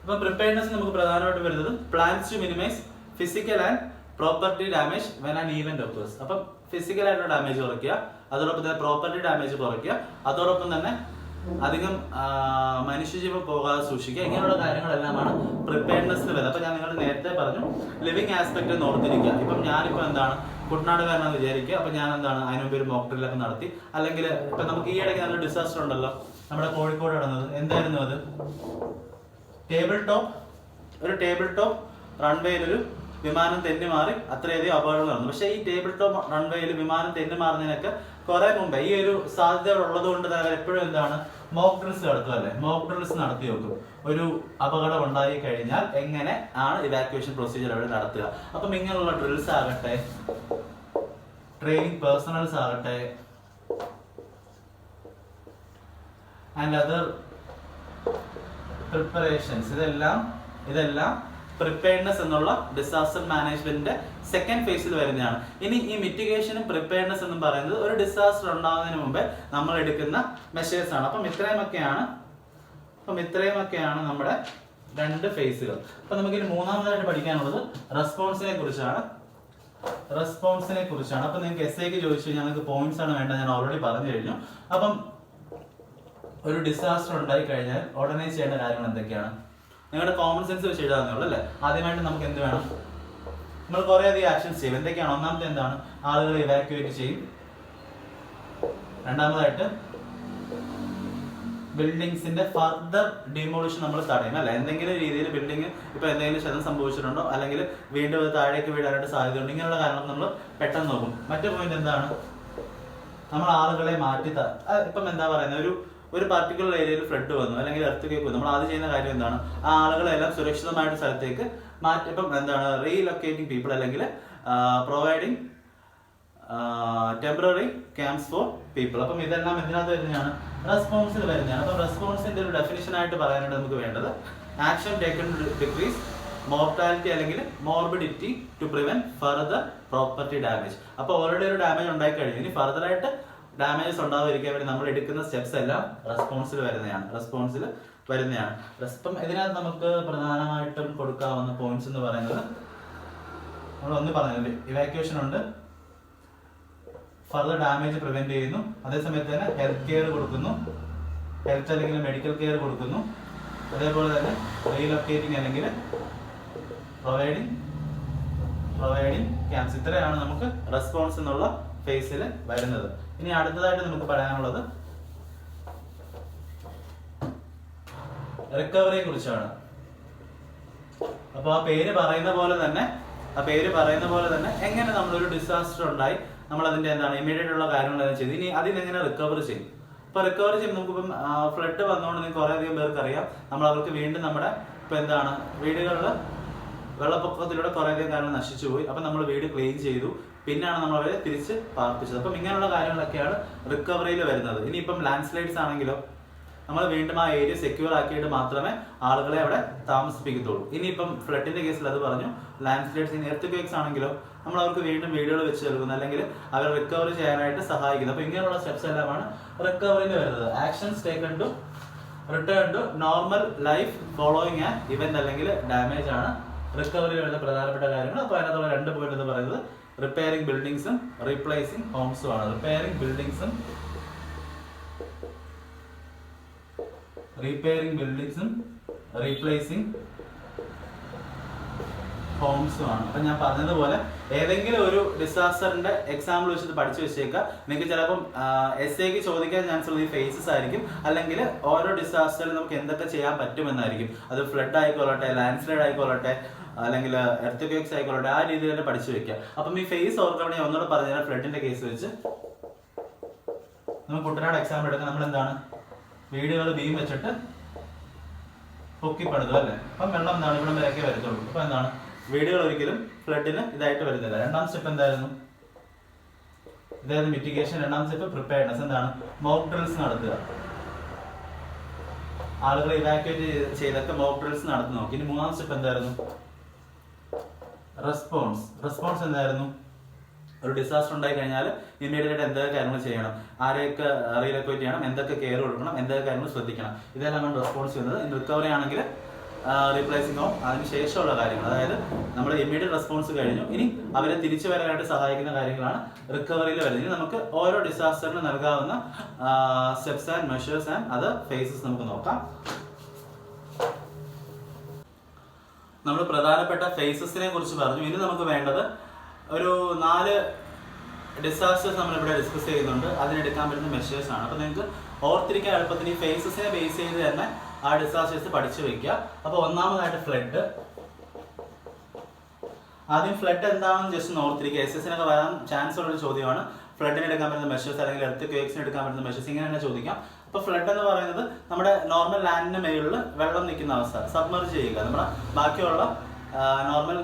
അപ്പൊ പ്രിപ്പയർഡ്നെസ് നമുക്ക് പ്രധാനമായിട്ട് വരുന്നത് plans to minimise physical and property damage when an event occurs. അപ്പം ഫിസിക്കൽ ആയിട്ടുള്ള ഡാമേജ് കുറയ്ക്കുക, അതോടൊപ്പം തന്നെ പ്രോപ്പർട്ടി ഡാമേജ് കുറയ്ക്കുക, അതോടൊപ്പം തന്നെ അധികം മനുഷ്യജീവൻ പോകാതെ സൂക്ഷിക്കുക. ഇങ്ങനെയുള്ള കാര്യങ്ങളെല്ലാമാണ് പ്രിപ്പയർഡ്നെസ്സിൽ വരുന്നത്. അപ്പൊ ഞാൻ നിങ്ങൾ നേരത്തെ പറഞ്ഞു ലിവിങ് ആസ്പെക്ട് എന്ന് ഓർത്തിരിക്കുക. ഇപ്പം ഞാനിപ്പോ എന്താണ് കുട്ടനാടുകാരനാന്ന് വിചാരിക്കുക. അപ്പൊ ഞാൻ എന്താണ് അതിന് മുമ്പ് ഒരു മോക്ക് ഡ്രില്ലൊക്കെ നടത്തി, അല്ലെങ്കിൽ ഇപ്പൊ നമുക്ക് ഈ ഇടയ്ക്ക് നല്ല ഡിസാസ്റ്റർ ഉണ്ടല്ലോ നമ്മുടെ കോഴിക്കോട് നടന്നത്. എന്തായിരുന്നു അത്? ഒരു ടേബിൾ ടോപ്പ് റൺവേയിൽ ഒരു വിമാനം തെന്നി മാറി അത്രയധികം അപകടങ്ങൾ നടന്നു. പക്ഷേ ഈ ടേബിൾ ടോപ്പ് റൺവേയിൽ വിമാനം തെന്നി മാറുന്നതിനൊക്കെ കുറെ മുമ്പ് ഈ ഒരു സാധ്യത ഉള്ളത് കൊണ്ട് തന്നെ എപ്പോഴും എന്താണ് മോക്ക് ഡ്രിൽസ് നടത്തും അല്ലെ. മോക്ക് ഡ്രിൽസ് നടത്തി വെക്കും. ഒരു അപകടം ഉണ്ടായി കഴിഞ്ഞാൽ എങ്ങനെ ആണ് ഇവാക്യുവേഷൻ പ്രൊസീജിയർ അവിടെ നടത്തുക. അപ്പം ഇങ്ങനെയുള്ള ഡ്രിൽസ് ആകട്ടെ, ട്രെയിനിങ് പേഴ്സണൽസ് ആകട്ടെ, ആൻഡ് അതർ പ്രിപ്പറേഷൻസ്. ഇതെല്ലാം പ്രിപ്പയർനെസ് എന്നുള്ള ഡിസാസ്റ്റർ മാനേജ്മെന്റിന്റെ സെക്കൻഡ് ഫേസിൽ വരുന്നതാണ്. ഇനി ഈ മിറ്റിഗേഷനും പ്രിപ്പയർനെസ് എന്നും പറയുന്നത് ഒരു ഡിസാസ്റ്റർ ഉണ്ടാകുന്നതിന് മുമ്പേ നമ്മൾ എടുക്കുന്ന മെഷേഴ്സ് ആണ്. അപ്പം ഇത്രയുമൊക്കെയാണ് നമ്മുടെ രണ്ട് ഫേസുകൾ. അപ്പൊ നമുക്കിനി മൂന്നാമതായിട്ട് പഠിക്കാനുള്ളത് റെസ്പോൺസിനെ കുറിച്ചാണ്. അപ്പൊ നിങ്ങൾക്ക് എസ്ഐക്ക് ചോദിച്ചു കഴിഞ്ഞാൽ നിങ്ങൾക്ക് പോയിന്റ്സ് ആണ് വേണ്ടത്, ഞാൻ ഓൾറെഡി പറഞ്ഞു കഴിഞ്ഞു. അപ്പം ഒരു ഡിസാസ്റ്റർ ഉണ്ടായി കഴിഞ്ഞാൽ ഉടനെ ചെയ്യേണ്ട കാര്യങ്ങൾ എന്തൊക്കെയാണ്? നിങ്ങളുടെ കോമൺ സെൻസ് വെച്ച് എഴുതാവുന്നുള്ളൂ അല്ലേ? ആദ്യമായിട്ട് നമുക്ക് എന്ത് വേണം? നമ്മൾ കുറെ അധികം ആക്ഷൻസ് ചെയ്യും. എന്തൊക്കെയാണ്? ഒന്നാമത്തെ എന്താണ്? ആളുകളെ ഇവാക്യുവേറ്റ് ചെയ്യും. രണ്ടാമതായിട്ട് ബിൽഡിങ്സിന്റെ ഫർദർ ഡിമോളിഷൻ നമ്മൾ തടയും അല്ലെ? എന്തെങ്കിലും രീതിയിൽ ബിൽഡിംഗ് ഇപ്പൊ എന്തെങ്കിലും ക്ഷതം സംഭവിച്ചിട്ടുണ്ടോ, അല്ലെങ്കിൽ വീണ്ടും അത് താഴേക്ക് വീഴാനായിട്ട് സാധ്യതയുണ്ട്, ഇങ്ങനെയുള്ള കാരണം നമ്മൾ പെട്ടെന്ന് നോക്കും. മറ്റു പോയിന്റ് എന്താണ്? നമ്മൾ ആളുകളെ മാറ്റി ഇപ്പം എന്താ പറയുന്നത്, ഒരു പർട്ടിക്കുലർ ഏരിയയിൽ ഫ്ലഡ് വന്നു അല്ലെങ്കിൽ എർത്ത് വന്നു, നമ്മൾ ആദ്യം ചെയ്യുന്ന കാര്യം എന്താണ്? ആ ആളുകളെല്ലാം സുരക്ഷിതമായിട്ട് സ്ഥലത്തേക്ക് മാറ്റി. ഇപ്പം എന്താണ്? റീലൊക്കേറ്റിംഗ് പീപ്പിൾ അല്ലെങ്കിൽ providing temporary camps for people. അപ്പം ഇതെല്ലാം ഇതിനകത്ത് വരുന്നതാണ്, റെസ്പോൺസിൽ വരുന്നതാണ്. അപ്പം റെസ്പോൺസിന്റെ ഒരു ഡെഫിനിഷൻ ആയിട്ട് പറയാനായിട്ട് നമുക്ക് വേണ്ടത് action taken to decrease mortality അല്ലെങ്കിൽ morbidity to prevent further property damage. അപ്പോൾ ഓൾറെഡി ഒരു ഡാമേജ് ഉണ്ടായി കഴിഞ്ഞു, ഇനി ഫർദർ ആയിട്ട് ഡാമേജസ് ഉണ്ടാവാതിരിക്കാൻ വേണ്ടി നമ്മൾ എടുക്കുന്ന സ്റ്റെപ്സ് എല്ലാം റെസ്പോൺസിൽ വരുന്നതാണ്. ഇപ്പം ഇതിനകത്ത് നമുക്ക് പ്രധാനമായിട്ടും കൊടുക്കാവുന്ന പോയിന്റ്സ് എന്ന് പറയുന്നത് നമ്മൾ ഒന്ന് പറഞ്ഞില്ലേ, ഇവാക്യുവേഷൻ ഉണ്ട്, ഫർദർ ഡാമേജ് പ്രിവെന്റ് ചെയ്യുന്നു, അതേസമയത്ത് തന്നെ ഹെൽത്ത് കെയർ കൊടുക്കുന്നു, ഹെൽത്ത് അല്ലെങ്കിൽ മെഡിക്കൽ കെയർ കൊടുക്കുന്നു, അതേപോലെ തന്നെ റീലൊക്കേറ്റിംഗ് അല്ലെങ്കിൽ പ്രൊവൈഡിങ് ക്യാമ്പ്സ്. ഇത്രയാണ് നമുക്ക് റെസ്പോൺസ് എന്നുള്ള ഫേസിൽ വരുന്നത്. ഇനി അടുത്തതായിട്ട് നമുക്ക് പറയാനുള്ളത് റിക്കവറിയെ കുറിച്ചാണ്. അപ്പൊ ആ പേര് പറയുന്ന പോലെ തന്നെ എങ്ങനെ നമ്മളൊരു ഡിസാസ്റ്റർ ഉണ്ടായി നമ്മൾ അതിന്റെ എന്താണ് ഇമീഡിയറ്റ് ഉള്ള കാര്യങ്ങളെല്ലാം ചെയ്ത് ഇനി അതിനെങ്ങനെ റിക്കവർ ചെയ്യും. ഇപ്പൊ റിക്കവർ ചെയ്യുമ്പോൾ നമുക്കിപ്പം ഫ്ലഡ് വന്നുകൊണ്ട് നിങ്ങൾക്ക് കുറെ അധികം പേർക്ക് അറിയാം, നമ്മൾ അവർക്ക് വീണ്ടും നമ്മുടെ ഇപ്പൊ എന്താണ് വീടുകളിൽ വെള്ളപ്പൊക്കത്തിലൂടെ കുറെ അധികം കാര്യങ്ങൾ നശിച്ചു പോയി. അപ്പൊ നമ്മൾ വീട് ക്ലീൻ ചെയ്തു, പിന്നാണ് നമ്മൾ അവരെ തിരിച്ച് പാർപ്പിച്ചത്. അപ്പം ഇങ്ങനെയുള്ള കാര്യങ്ങളൊക്കെയാണ് റിക്കവറിയിൽ വരുന്നത്. ഇനിയിപ്പം ലാൻഡ് സ്ലൈഡ്സ് ആണെങ്കിലോ നമ്മൾ വീണ്ടും ആ ഏരിയ സെക്യൂർ ആക്കിയിട്ട് മാത്രമേ ആളുകളെ അവിടെ താമസിപ്പിക്കത്തുള്ളൂ. ഇനിയിപ്പം ഫ്ലഡിന്റെ കേസിൽ അത് പറഞ്ഞു. ലാൻഡ് സ്ലൈഡ്സ് എർത്ത് ആണെങ്കിലോ നമ്മൾ അവർക്ക് വീണ്ടും വീടുകൾ വെച്ച് നൽകുന്നു, അല്ലെങ്കിൽ അവർ റിക്കവർ ചെയ്യാനായിട്ട് സഹായിക്കുന്നു. അപ്പൊ ഇങ്ങനെയുള്ള സ്റ്റെപ്സ് എല്ലാമാണ് റിക്കവറിയിൽ വരുന്നത്. Actions taken to return to normal life following an event അല്ലെങ്കിൽ ഡാമേജ് ആണ് റിക്കവറിയിൽ വരുന്ന പ്രധാനപ്പെട്ട കാര്യങ്ങൾ. അപ്പൊ അതിനകത്തുള്ള രണ്ട് പോയിന്റ് എന്ന് പറയുന്നത് റിപ്പയറിംഗ് ബിൽഡിങ്സും റീപ്ലേസിംഗ് ഹോംസും ആണ്. റിപ്പയറിംഗ് ബിൽഡിങ്സും റീപ്ലേസിംഗ് ഹോംസും ആണ്. അപ്പൊ ഞാൻ പറഞ്ഞതുപോലെ ഏതെങ്കിലും ഒരു ഡിസാസ്റ്ററിന്റെ എക്സാമ്പിൾ വെച്ചിട്ട് പഠിച്ചു വെച്ചേക്കാം. നിങ്ങൾക്ക് ചിലപ്പം എസ്ഐക്ക് ചോദിക്കാൻ ചാൻസ് ഉള്ളത് ഈ ഫേസസ് ആയിരിക്കും, അല്ലെങ്കിൽ ഓരോ ഡിസാസ്റ്ററിൽ നമുക്ക് എന്തൊക്കെ ചെയ്യാൻ പറ്റുമെന്നായിരിക്കും. അത് ഫ്ലഡ് ആയിക്കൊള്ളട്ടെ, ലാൻഡ് സ്ലൈഡ് ആയിക്കൊള്ളട്ടെ, അല്ലെങ്കിൽ എർത്ത് ക്വേക്സ് ആയിക്കൊള്ളട്ടെ, ആ രീതിയിൽ തന്നെ പഠിച്ചു വെക്കുക. അപ്പം ഈ ഫേസ് ഓർക്കാൻ വേണ്ടി ഒന്നുകൂടെ പറഞ്ഞാൽ ഫ്ലഡിന്റെ കേസ് വെച്ച് നമ്മൾ കുട്ടനാട് എക്സാമ്പിൾ എടുക്കാൻ നമ്മൾ എന്താണ് വീടുകൾ ബീം വെച്ചിട്ട് പൊക്കിപ്പെടുത്തും അല്ലേ? അപ്പം വെള്ളം എന്താണ് ഇവിടെ വരെയൊക്കെ വരത്തുള്ളൂ. അപ്പൊ എന്താണ് വീടുകൾ ഒരിക്കലും ഫ്ലഡിന് ഇതായിട്ട് വരുന്നില്ല. രണ്ടാം സ്റ്റെപ്പ് എന്തായിരുന്നു? ഇതായിരുന്നു മിറ്റിഗേഷൻ. രണ്ടാം സ്റ്റെപ്പ് പ്രിപ്പയർനെസ്. എന്താണ്? മോക്ക് ഡ്രിൽസ് നടത്തുക. ആളുകളെ ഇവാക്യുവേറ്റ് ചെയ്തൊക്കെ മോക്ക് ഡ്രിൽസ് നടത്തി നോക്കി. ഇനി മൂന്നാം സ്റ്റെപ്പ് എന്തായിരുന്നു? റെസ്പോൺസ് എന്തായിരുന്നു? ഒരു ഡിസാസ്റ്റർ ഉണ്ടായി കഴിഞ്ഞാൽ ഇമ്മീഡിയറ്റ് ആയിട്ട് എന്തൊക്കെ കാര്യങ്ങൾ ചെയ്യണം, ആരെയൊക്കെ റീലൊക്കേറ്റ് ചെയ്യണം, എന്തൊക്കെ കെയർ കൊടുക്കണം, എന്തൊക്കെ കാര്യങ്ങൾ ശ്രദ്ധിക്കണം, ഇതെല്ലാമാണ് റെസ്പോൺസ് ചെയ്യുന്നത്. ഇനി റിക്കവറി ആണെങ്കിൽ റീപ്ലേസിംഗ് ഹോം, അതിന് ശേഷമുള്ള കാര്യങ്ങൾ, അതായത് നമ്മൾ ഇമ്മീഡിയറ്റ് റെസ്പോൺസ് കഴിഞ്ഞു, ഇനി അവരെ തിരിച്ചു വരാനായിട്ട് സഹായിക്കുന്ന കാര്യങ്ങളാണ് റിക്കവറിയിൽ വരുന്നത്. ഇനി നമുക്ക് ഓരോ ഡിസാസ്റ്ററിന് നൽകാവുന്ന steps and measures and other phases നമുക്ക് നോക്കാം. നമ്മൾ പ്രധാനപ്പെട്ട ഫേസസിനെ കുറിച്ച് പറഞ്ഞു. ഇനി നമുക്ക് വേണ്ടത് ഒരു 4 ഡിസാസ്റ്റേഴ്സ് നമ്മളിവിടെ ഡിസ്കസ് ചെയ്യുന്നുണ്ട്, അതിനെടുക്കാൻ പറ്റുന്ന മെഷേഴ്സ് ആണ്. അപ്പോൾ നിങ്ങൾക്ക് ഓർത്തിരിക്കാൻ എളുപ്പത്തിന് ഈ ഫേസസിനെ ബേസ് ചെയ്ത് തന്നെ ആ ഡിസാസ്റ്റേഴ്സ് പഠിച്ചു വെക്കുക. അപ്പോൾ ഒന്നാമതായിട്ട് ഫ്ലഡ്. ആദ്യം ഫ്ലഡ് എന്താണെന്ന് ജസ്റ്റ് ഒന്ന് ഓർത്തിരിക്കുക. SS-നൊക്കെ വരാൻ ചാൻസ് ഉള്ള ഒരു ചോദ്യമാണ്. ഫ്ലഡിന് എടുക്കാൻ പറ്റുന്ന മെഷേഴ്സ് അല്ലെങ്കിൽ എർത്ത് ക്വേക്സിന് എടുക്കാൻ പറ്റുന്ന മെഷേഴ്സ്, ഇങ്ങനെ തന്നെ ചോദിക്കാം. അപ്പോൾ ഫ്ലഡ് എന്ന് പറയുന്നത് നമ്മുടെ നോർമൽ ലാൻഡിന് മേളിൽ വെള്ളം നിൽക്കുന്ന അവസ്ഥ, സബ്മർജ് ചെയ്യുക. നമ്മുടെ ബാക്കിയുള്ള നോർമൽ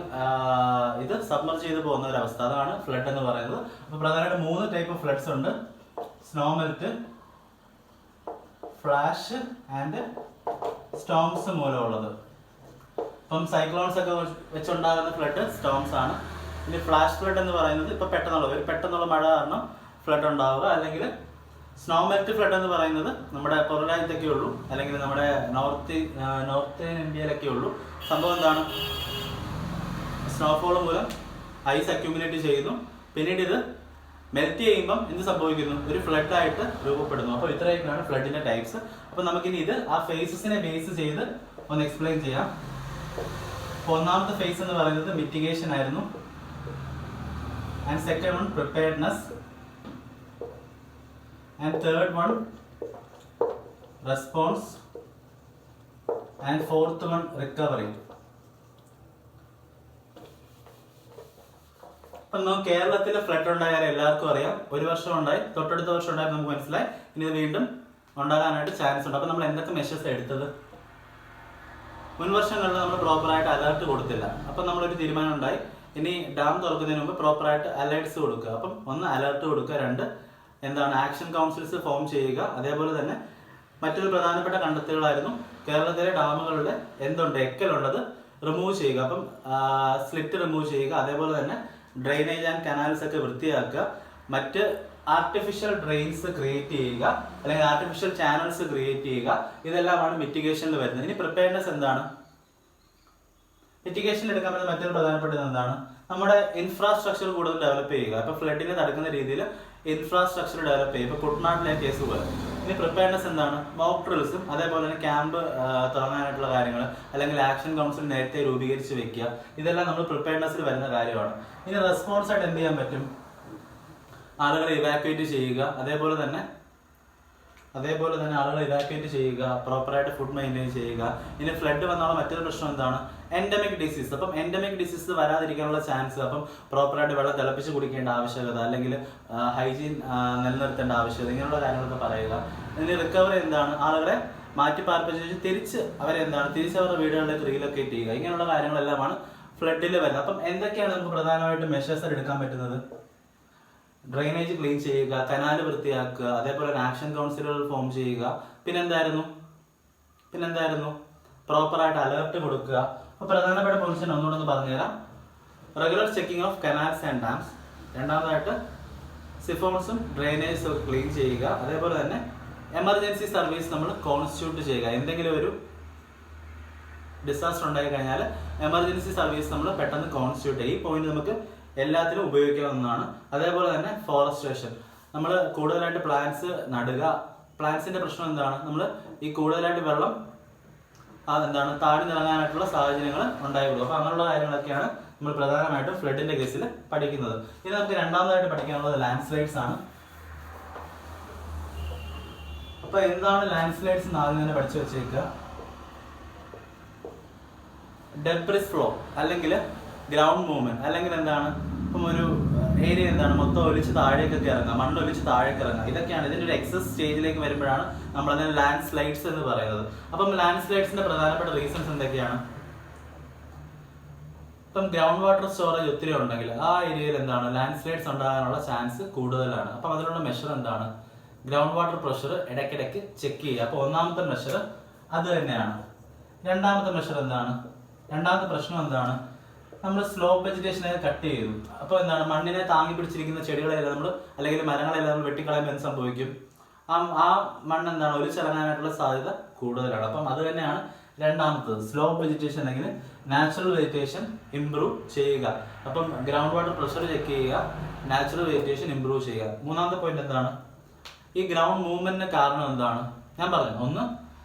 സബ്മർജ് ചെയ്ത് പോകുന്ന ഒരു അവസ്ഥ, അതാണ് ഫ്ലഡ് എന്ന് പറയുന്നത്. അപ്പോൾ പ്രധാനമായിട്ട് 3 ടൈപ്പ് ഓഫ് ഫ്ലഡ്സ് ഉണ്ട്. Snow melt, flash and storms മൂലമുള്ളത്. ഇപ്പം സൈക്ലോൺസ് ഒക്കെ വെച്ചുണ്ടാകുന്ന ഫ്ലഡ് സ്റ്റോംസ് ആണ്. ഇനി ഫ്ലാഷ് ഫ്ലഡ് എന്ന് പറയുന്നത് ഇപ്പം പെട്ടെന്നുള്ള മഴ കാരണം ഫ്ലഡ് ഉണ്ടാവുക, അല്ലെങ്കിൽ സ്നോ മെൽറ്റ് ഫ്ലഡ് എന്ന് പറയുന്നത് നമ്മുടെ പുറരാജ്യത്തൊക്കെ ഉള്ളൂ, അല്ലെങ്കിൽ നമ്മുടെ നോർത്ത് ഇന്ത്യയിലൊക്കെ ഉള്ളൂ. സംഭവം എന്താണ്? സ്നോഫോൾ മൂലം ഐസ് അക്യൂമുലേറ്റ് ചെയ്യുന്നു, പിന്നീട് ഇത് മെൽറ്റ് ചെയ്യുമ്പം എന്ത് സംഭവിക്കുന്നു? ഒരു ഫ്ലഡായിട്ട് രൂപപ്പെടുന്നു. അപ്പോൾ ഇത്രയൊക്കെയാണ് ഫ്ലഡിന്റെ ടൈപ്സ്. അപ്പോൾ നമുക്കിനി ഇത് ആ ഫേസസിനെ ബേസ് ചെയ്ത് ഒന്ന് എക്സ്പ്ലെയിൻ ചെയ്യാം. ഒന്നാമത്തെ ഫേസ് എന്ന് പറയുന്നത് മിറ്റിഗേഷൻ ആയിരുന്നു, and second one preparedness, and third one response, and fourth one recovery. അപ്പം നമുക്ക് കേരളത്തിൽ ഫ്ലഡ് ഉണ്ടായാൽ എല്ലാവർക്കും അറിയാം. ഒരു വർഷം ഉണ്ടായി, തൊട്ടടുത്ത വർഷം ഉണ്ടായി, നമുക്ക് മനസ്സിലായി. ഇനി ഇത് വീണ്ടും ഉണ്ടാകാനായിട്ട് ചാൻസ് ഉണ്ട്. അപ്പം നമ്മൾ എന്തൊക്കെ മെഷേഴ്സ് എടുത്തത്? മുൻ വർഷങ്ങളിൽ നമ്മൾ പ്രോപ്പറായിട്ട് അലേർട്ട് കൊടുത്തില്ല. അപ്പം നമ്മളൊരു തീരുമാനം ഉണ്ടായി, ഇനി ഡാം തുറക്കുന്നതിന് മുമ്പ് പ്രോപ്പറായിട്ട് അലേർട്ട്സ് കൊടുക്കുക. അപ്പം ഒന്ന് അലേർട്ട് കൊടുക്കുക, രണ്ട് എന്താണ് ആക്ഷൻ കൗൺസിൽസ് ഫോം ചെയ്യുക. അതേപോലെ തന്നെ മറ്റൊരു പ്രധാനപ്പെട്ട കണ്ടെത്തലുകളായിരുന്നു കേരളത്തിലെ ഡാമുകളുടെ എന്തുണ്ട് എക്കലുള്ളത് റിമൂവ് ചെയ്യുക. അപ്പം സ്ലിറ്റ് റിമൂവ് ചെയ്യുക. അതേപോലെ തന്നെ ഡ്രെയിനേജ് ആൻഡ് കനാൽസ് ഒക്കെ വൃത്തിയാക്കുക. മറ്റ് ആർട്ടിഫിഷ്യൽ ഡ്രെയിൻസ് ക്രിയേറ്റ് ചെയ്യുക, അല്ലെങ്കിൽ ആർട്ടിഫിഷ്യൽ ചാനൽസ് ക്രിയേറ്റ് ചെയ്യുക. ഇതെല്ലാമാണ് മിറ്റിഗേഷനിൽ വരുന്നത്. ഇനി പ്രിപ്പയർനെസ് എന്താണ്? മിറ്റിഗേഷനിൽ എടുക്കാൻ പറ്റുന്ന മറ്റൊരു പ്രധാനപ്പെട്ടത് എന്താണ്? നമ്മുടെ ഇൻഫ്രാസ്ട്രക്ചർ കൂടുതൽ ഡെവലപ്പ് ചെയ്യുക. ഇപ്പൊ ഫ്ലഡിനെ തടുക്കുന്ന രീതിയിൽ ഇൻഫ്രാസ്ട്രക്ചർ ഡെവലപ്പ് ചെയ്യുക. ഇപ്പൊ കുട്ടനാട്ടിലെ കേസ് പോലെ. ഇനി പ്രിപ്പയർനെസ് എന്താണ്? മോക്ക് ഡ്രിൽസും അതേപോലെ തന്നെ ക്യാമ്പ് തുടങ്ങാനായിട്ടുള്ള കാര്യങ്ങൾ, അല്ലെങ്കിൽ ആക്ഷൻ കൗൺസിൽ നേരത്തെ രൂപീകരിച്ച് വെക്കുക. ഇതെല്ലാം നമ്മൾ പ്രിപ്പയർനെസ്സിൽ വരുന്ന കാര്യമാണ്. ഇനി റെസ്പോൺസ് ആയിട്ട് എന്ത് ചെയ്യാൻ പറ്റും? ആളുകളെ ഇവാക്യുവേറ്റ് ചെയ്യുക. അതേപോലെ തന്നെ ആളുകളെ ഇവാക്യുവേറ്റ് ചെയ്യുക, പ്രോപ്പറായിട്ട് ഫുഡ് മെയിൻറ്റെയിൻ ചെയ്യുക. ഇനി ഫ്ലഡ് വന്നുള്ള മറ്റൊരു പ്രശ്നം എന്താണ്? Endemic disease. അപ്പം എൻഡമിക് ഡിസീസ് വരാതിരിക്കാനുള്ള ചാൻസ്, അപ്പം പ്രോപ്പറായിട്ട് വെള്ളം തിളപ്പിച്ച് കുടിക്കേണ്ട ആവശ്യകത, അല്ലെങ്കിൽ ഹൈജീൻ നിലനിർത്തേണ്ട ആവശ്യകത, ഇങ്ങനെയുള്ള കാര്യങ്ങളൊക്കെ പറയുക. ഇനി റിക്കവറി എന്താണ്? ആളുകളെ മാറ്റി പാർപ്പിച്ച് തിരിച്ച് അവരുടെ വീടുകളിലേക്ക് റീലൊക്കേറ്റ് ചെയ്യുക. ഇങ്ങനെയുള്ള കാര്യങ്ങളെല്ലാമാണ് ഫ്ലഡിൽ വരുന്നത്. അപ്പം എന്തൊക്കെയാണ് നമുക്ക് പ്രധാനമായിട്ട് മെഷേഴ്സ് എടുക്കാൻ പറ്റുന്നത്? ഡ്രെയിനേജ് ക്ലീൻ ചെയ്യുക, കനാല് വൃത്തിയാക്കുക, അതേപോലെ ആക്ഷൻ കൗൺസിലുകൾ ഫോം ചെയ്യുക. പിന്നെന്തായിരുന്നു? പ്രോപ്പറായിട്ട് അലേർട്ട് കൊടുക്കുക. അപ്പോൾ പ്രധാനപ്പെട്ട പൊസിഷൻ ഒന്നുകൂടെ ഒന്ന് പറഞ്ഞുതരാം. Regular checking of canals and dams. രണ്ടാമതായിട്ട് സിഫോൺസും ഡ്രെയിനേജും ഒക്കെ ക്ലീൻ ചെയ്യുക. അതേപോലെ തന്നെ എമർജൻസി സർവീസ് നമ്മൾ കോൺസ്റ്റിറ്റ്യൂട്ട് ചെയ്യുക. എന്തെങ്കിലും ഒരു ഡിസാസ്റ്റർ ഉണ്ടായി കഴിഞ്ഞാൽ എമർജൻസി സർവീസ് നമ്മൾ പെട്ടെന്ന് കോൺസ്റ്റിറ്റ്യൂട്ട് ചെയ്യും. ഈ പോയിന്റ് നമുക്ക് എല്ലാത്തിനും ഉപയോഗിക്കാവുന്നതാണ്. അതേപോലെ തന്നെ ഫോറസ്ട്രേഷൻ. നമ്മൾ കൂടുതലായിട്ട് പ്ലാന്റ്സ് നടുക. പ്ലാന്റ്സിന്റെ പ്രശ്നം എന്താണ്? നമ്മൾ ഈ കൂടുതലായിട്ട് വെള്ളം താഴ്ന്നു നിറങ്ങാനായിട്ടുള്ള സാഹചര്യങ്ങൾ ഉണ്ടായിക്കൊള്ളൂ. അപ്പോൾ അങ്ങനെയുള്ള കാര്യങ്ങളൊക്കെയാണ് നമ്മൾ പ്രധാനമായിട്ടും ഫ്ലഡിന്റെ കേസിൽ പഠിക്കുന്നത്. ഇനി നമുക്ക് രണ്ടാമതായിട്ട് പഠിക്കാനുള്ളത് ലാൻഡ് സ്ലൈഡ്സ് ആണ്. അപ്പൊ എന്താണ് ലാൻഡ് സ്ലൈഡ്സ് എന്ന് ആദ്യം തന്നെ പഠിച്ചു വെച്ചേക്കുക. ഡെബ്രിസ് ഫ്ലോ, അല്ലെങ്കിൽ ഗ്രൗണ്ട് മൂവ്മെന്റ്, അല്ലെങ്കിൽ എന്താണ്? ഇപ്പം ഒരു ഏരിയ എന്താണ് മൊത്തം ഒലിച്ച് താഴേക്കൊക്കെ ഇറങ്ങുക, മണ്ണൊലിച്ച് താഴേക്ക് ഇറങ്ങുക. ഇതൊക്കെയാണ് ഇതിന്റെ ഒരു എക്സസ് സ്റ്റേജിലേക്ക് വരുമ്പോഴാണ് നമ്മളതിനെ ലാൻഡ് സ്ലൈഡ്സ് എന്ന് പറയുന്നത്. അപ്പം ലാൻഡ് സ്ലൈഡ്സിന്റെ പ്രധാനപ്പെട്ട റീസൺസ് എന്തൊക്കെയാണ്? ഇപ്പം ഗ്രൗണ്ട് വാട്ടർ സ്റ്റോറേജ് ഒത്തിരി ഉണ്ടെങ്കിൽ ആ ഏരിയയിൽ എന്താണ് ലാൻഡ് സ്ലൈഡ്സ് ഉണ്ടാകാനുള്ള ചാൻസ് കൂടുതലാണ്. അപ്പം അതിനുള്ള മെഷർ എന്താണ്? ഗ്രൗണ്ട് വാട്ടർ പ്രഷർ ഇടയ്ക്കിടയ്ക്ക് ചെക്ക് ചെയ്യുക. അപ്പോൾ ഒന്നാമത്തെ മെഷർ അത് തന്നെയാണ്. രണ്ടാമത്തെ മെഷർ എന്താണ്? രണ്ടാമത്തെ പ്രശ്നം എന്താണ്? നമ്മൾ സ്ലോപ്പ് വെജിറ്റേഷനെ കട്ട് ചെയ്തു. അപ്പോൾ എന്താണ്? മണ്ണിനെ താങ്ങി പിടിച്ചിരിക്കുന്ന ചെടികളെല്ലാം നമ്മൾ, അല്ലെങ്കിൽ മരങ്ങളെല്ലാം നമ്മൾ വെട്ടിക്കളയുമ്പോൾ എന്ത് സംഭവിക്കും? ആ മണ്ണ് എന്താണ് ഒലിച്ചിറങ്ങാനായിട്ടുള്ള സാധ്യത കൂടുതലാണ്. അപ്പം അത് തന്നെയാണ് രണ്ടാമത്തത്. സ്ലോപ്പ് വെജിറ്റേഷൻ അല്ലെങ്കിൽ നാച്ചുറൽ വെജിറ്റേഷൻ ഇംപ്രൂവ് ചെയ്യുക. അപ്പം ഗ്രൗണ്ട് വാട്ടർ പ്രഷർ ചെക്ക് ചെയ്യുക, നാച്ചുറൽ വെജിറ്റേഷൻ ഇംപ്രൂവ് ചെയ്യുക. മൂന്നാമത്തെ പോയിന്റ് എന്താണ്? ഈ ഗ്രൗണ്ട് മൂവ്മെന്റിന് കാരണം എന്താണ്? ഞാൻ പറഞ്ഞു, ഒന്ന്